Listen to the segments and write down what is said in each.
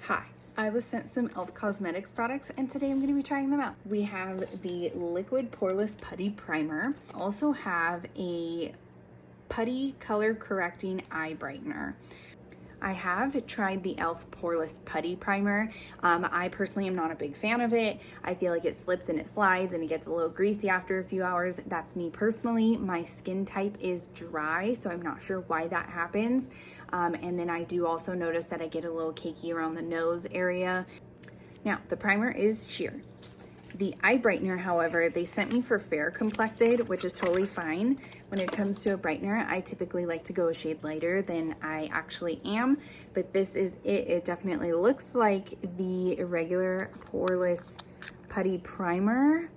Hi, I was sent some e.l.f. Cosmetics products and today I'm going to be trying them out. We have the liquid poreless putty primer. Also have a putty color correcting eye brightener. I have tried the e.l.f. poreless putty primer. I personally am not a big fan of it. I feel like it slips and it slides and it gets a little greasy after a few hours. That's me personally. My skin type is dry, so I'm not sure why that happens. And then I do also notice that I get a little cakey around the nose area. Now, the primer is sheer. The eye brightener, however, they sent me for fair complected, which is totally fine. When it comes to a brightener, I typically like to go a shade lighter than I actually am, but this is it. It definitely looks like the regular poreless putty primer.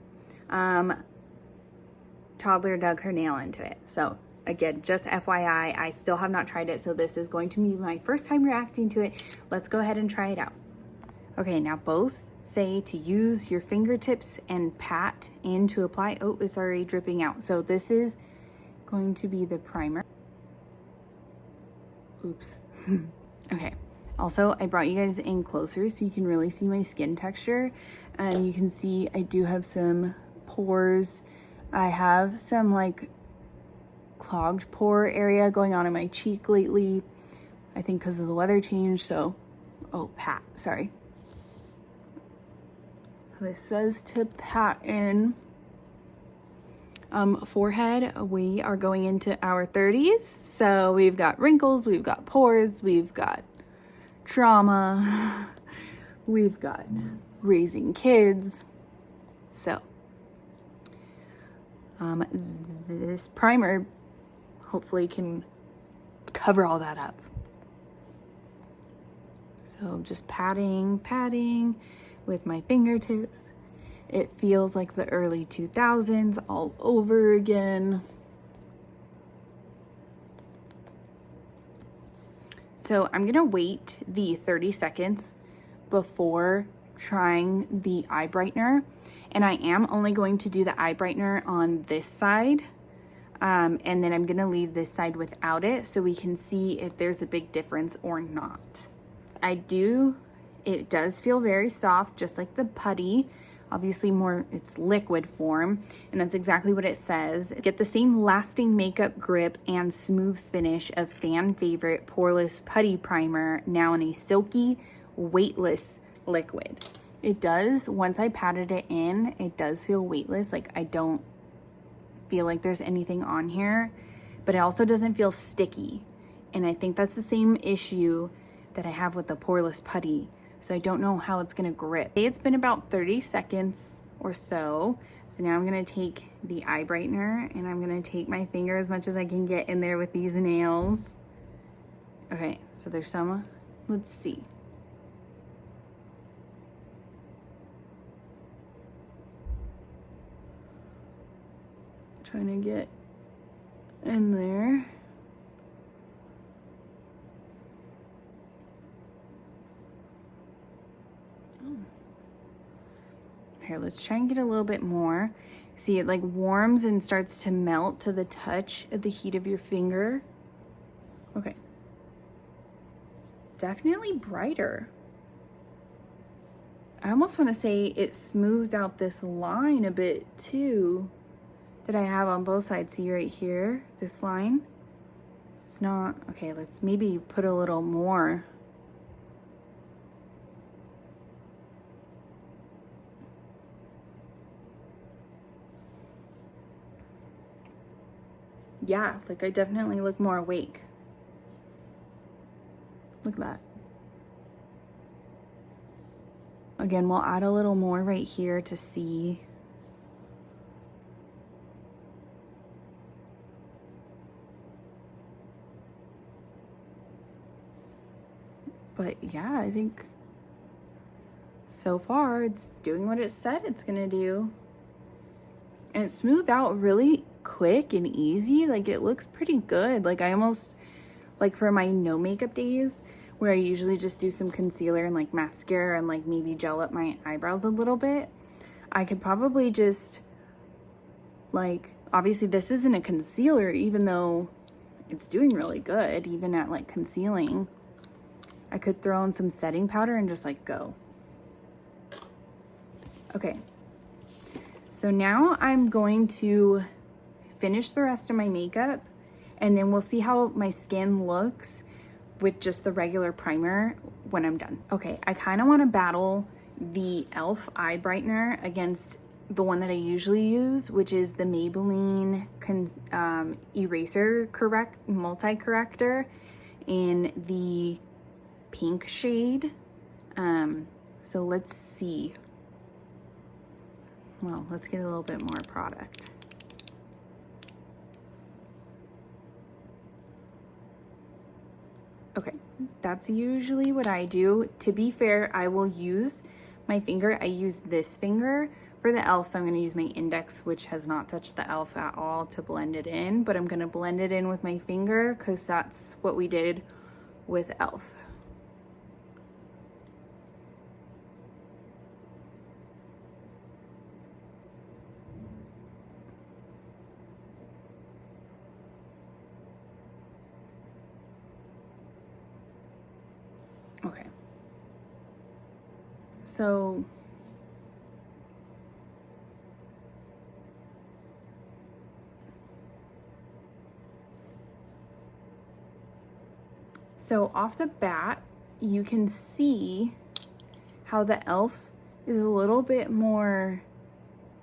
Toddler dug her nail into it. So again, just FYI, I still have not tried it, so this is going to be my first time reacting to it. Let's go ahead and try it out. Okay, now both say to use your fingertips and pat in to apply. Oh, it's already dripping out. So this is going to be the primer. Oops. Okay. Also, I brought you guys in closer so you can really see my skin texture. And you can see I do have some pores. I have some like clogged pore area going on in my cheek lately. I think because of the weather change. So, oh, pat, sorry. This says to pat in. Forehead, we are going into our 30s, so we've got wrinkles, we've got pores, we've got trauma, we've got raising kids. So this primer hopefully can cover all that up. So just patting with my fingertips. It feels like the early 2000s all over again. So I'm gonna wait the 30 seconds before trying the eye brightener. And I am only going to do the eye brightener on this side. And then I'm gonna leave this side without it so we can see if there's a big difference or not. It does feel very soft, just like the putty. Obviously it's liquid form, and that's exactly what it says. Get the same lasting makeup grip and smooth finish of fan favorite poreless putty primer, now in a silky, weightless liquid. It does, once I patted it in, it does feel weightless. Like I don't feel like there's anything on here, but it also doesn't feel sticky. And I think that's the same issue that I have with the poreless putty. So I don't know how it's gonna grip. It's been about 30 seconds or so. So now I'm gonna take the eye brightener and I'm gonna take my finger as much as I can get in there with these nails. Okay, so there's some, let's see. Trying to get in there. Here, let's try and get a little bit more. See, it like warms and starts to melt to the touch of the heat of your finger. Okay. Definitely brighter. I almost want to say it smoothed out this line a bit too that I have on both sides. See right here, this line? It's not, okay, let's maybe put a little more. Yeah, like I definitely look more awake. Look at that. Again, we'll add a little more right here to see. But yeah, I think so far it's doing what it said it's gonna do. And it smoothed out really quick and easy. Like it looks pretty good. Like I almost, like for my no makeup days where I usually just do some concealer and like mascara and like maybe gel up my eyebrows a little bit, I could probably just like, obviously this isn't a concealer even though it's doing really good even at like concealing. I could throw in some setting powder and just like go. Okay, so now I'm going to finish the rest of my makeup, and then we'll see how my skin looks with just the regular primer when I'm done. Okay, I kind of want to battle the e.l.f. eye brightener against the one that I usually use, which is the Maybelline Eraser Multi-Corrector in the pink shade. So let's see. Well, let's get a little bit more product. Okay, that's usually what I do. To be fair, I will use my finger. I use this finger for the e.l.f., so I'm going to use my index, which has not touched the e.l.f. at all, to blend it in, but I'm going to blend it in with my finger because that's what we did with e.l.f. Okay, so off the bat, you can see how the e.l.f. is a little bit more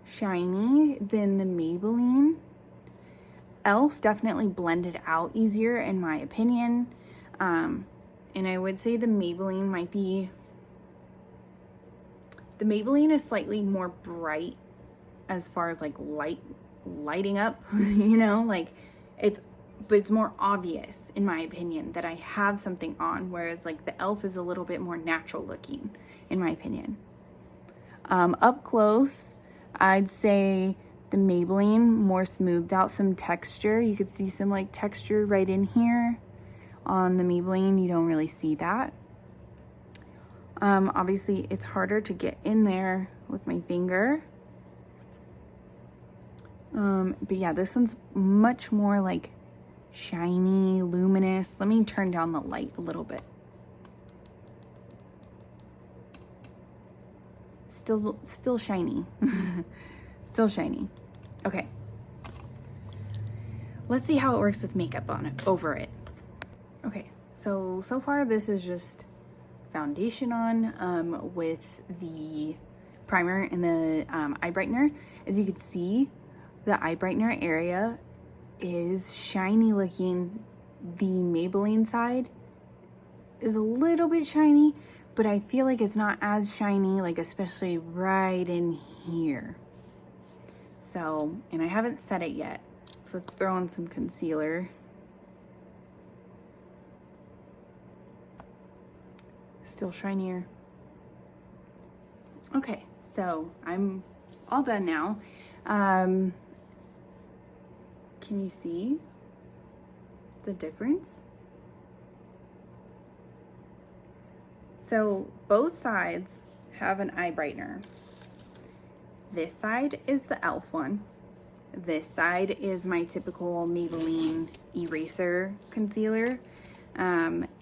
shiny than the Maybelline. e.l.f. definitely blended out easier in my opinion. And I would say the Maybelline is slightly more bright as far as like lighting up, you know, like but it's more obvious in my opinion that I have something on, whereas like the e.l.f. is a little bit more natural looking in my opinion. Up close, I'd say the Maybelline more smoothed out some texture. You could see some like texture right in here. On the Maybelline, you don't really see that. Obviously, it's harder to get in there with my finger. But yeah, this one's much more like shiny, luminous. Let me turn down the light a little bit. Still shiny. Still shiny. Okay. Let's see how it works with makeup on it, over it. Okay, so far this is just foundation on with the primer and the eye brightener. As you can see, the eye brightener area is shiny looking. The Maybelline side is a little bit shiny, but I feel like it's not as shiny, like especially right in here. So, and I haven't set it yet. So let's throw in some concealer. Still shinier. Okay, so I'm all done now. Can you see the difference? So both sides have an eye brightener. This side is the e.l.f. one. This side is my typical Maybelline Eraser concealer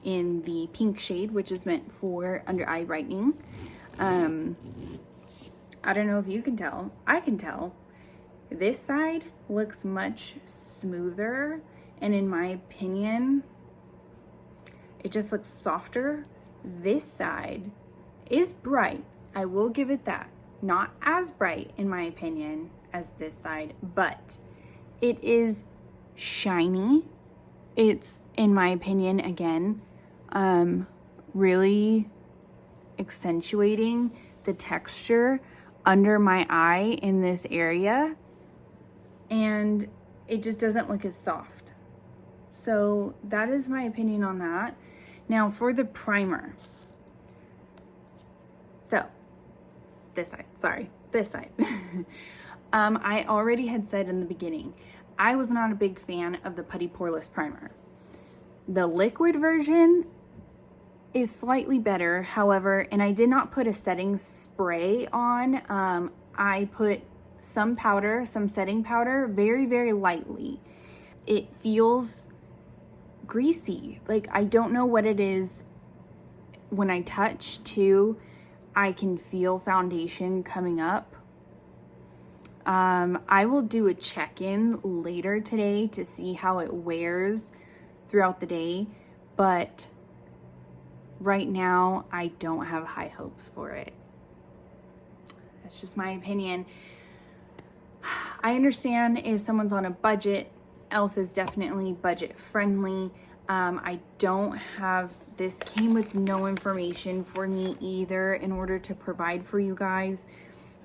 in the pink shade, which is meant for under eye brightening. I don't know if you can tell. I can tell. This side looks much smoother, and in my opinion, it just looks softer. This side is bright. I will give it that. Not as bright, in my opinion, as this side, but it is shiny. It's, in my opinion, again, really accentuating the texture under my eye in this area, and it just doesn't look as soft. So that is my opinion on that. Now for the primer. So this side, sorry, this side. I already had said in the beginning, I was not a big fan of the Putty Poreless Primer. The liquid version is slightly better, however, and I did not put a setting spray on. I put some powder, some setting powder, very, very lightly. It feels greasy. Like, I don't know what it is when I touch too, I can feel foundation coming up. I will do a check-in later today to see how it wears throughout the day, but right now I don't have high hopes for it. That's just my opinion. I understand if someone's on a budget, e.l.f. is definitely budget friendly. I don't have, this came with no information for me either in order to provide for you guys.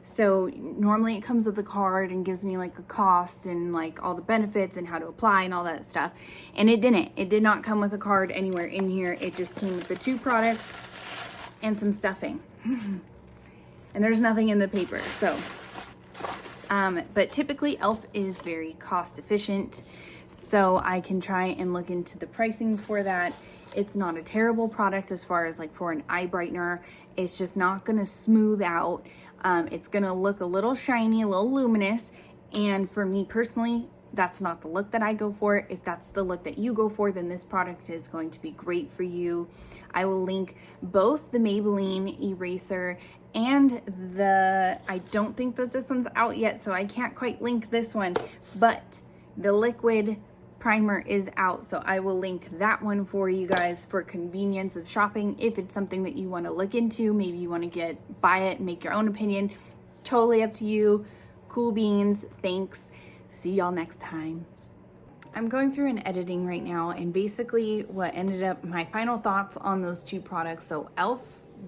So normally it comes with a card and gives me like a cost and like all the benefits and how to apply and all that stuff. And it didn't. It did not come with a card anywhere in here. It just came with the 2 products and some stuffing. And there's nothing in the paper. So, but typically e.l.f. is very cost efficient. So I can try and look into the pricing for that. It's not a terrible product as far as like for an eye brightener. It's just not gonna smooth out. It's gonna look a little shiny, a little luminous. And for me personally, that's not the look that I go for. If that's the look that you go for, then this product is going to be great for you. I will link both the Maybelline eraser and I don't think that this one's out yet, so I can't quite link this one, but the liquid primer is out, so I will link that one for you guys for convenience of shopping. If it's something that you want to look into, maybe you want to buy it, make your own opinion, totally up to you. Cool beans. Thanks. See y'all next time. I'm going through and editing right now, and basically what ended up my final thoughts on those 2 products. So e.l.f.,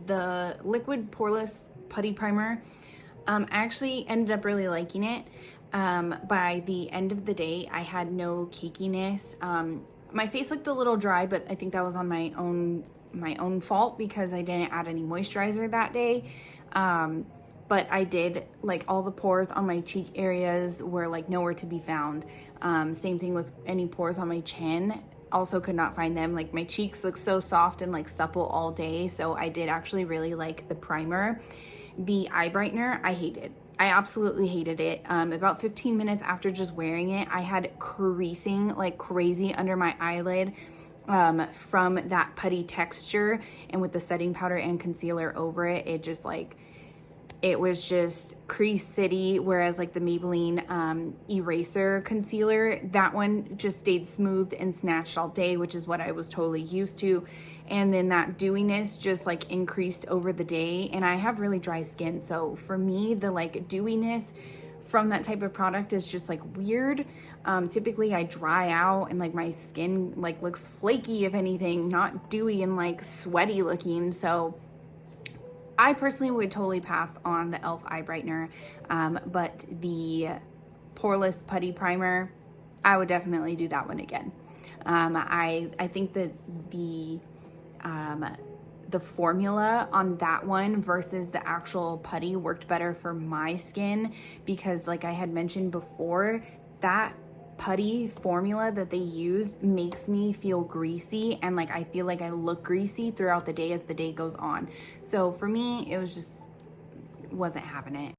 the liquid poreless putty primer, I actually ended up really liking it. By the end of the day, I had no cakiness. My face looked a little dry, but I think that was on my own fault because I didn't add any moisturizer that day. But I did, like, all the pores on my cheek areas were like nowhere to be found. Same thing with any pores on my chin. Also could not find them. Like, my cheeks look so soft and like supple all day. So I did actually really like the primer. The eye brightener, I hated. I absolutely hated it. About 15 minutes after just wearing it, I had creasing like crazy under my eyelid from that putty texture. And with the setting powder and concealer over it, it was just crease city. Whereas like the Maybelline eraser concealer, that one just stayed smoothed and snatched all day, which is what I was totally used to. And then that dewiness just like increased over the day, and I have really dry skin, so for me the like dewiness from that type of product is just like weird. Typically I dry out and like my skin like looks flaky, if anything, not dewy and like sweaty looking. So I personally would totally pass on the e.l.f. eye brightener, but the poreless putty primer, I would definitely do that one again. I think that the formula on that one versus the actual putty worked better for my skin because, like I had mentioned before, that putty formula that they use makes me feel greasy, and like I feel like I look greasy throughout the day as the day goes on. So for me, it was just wasn't having it.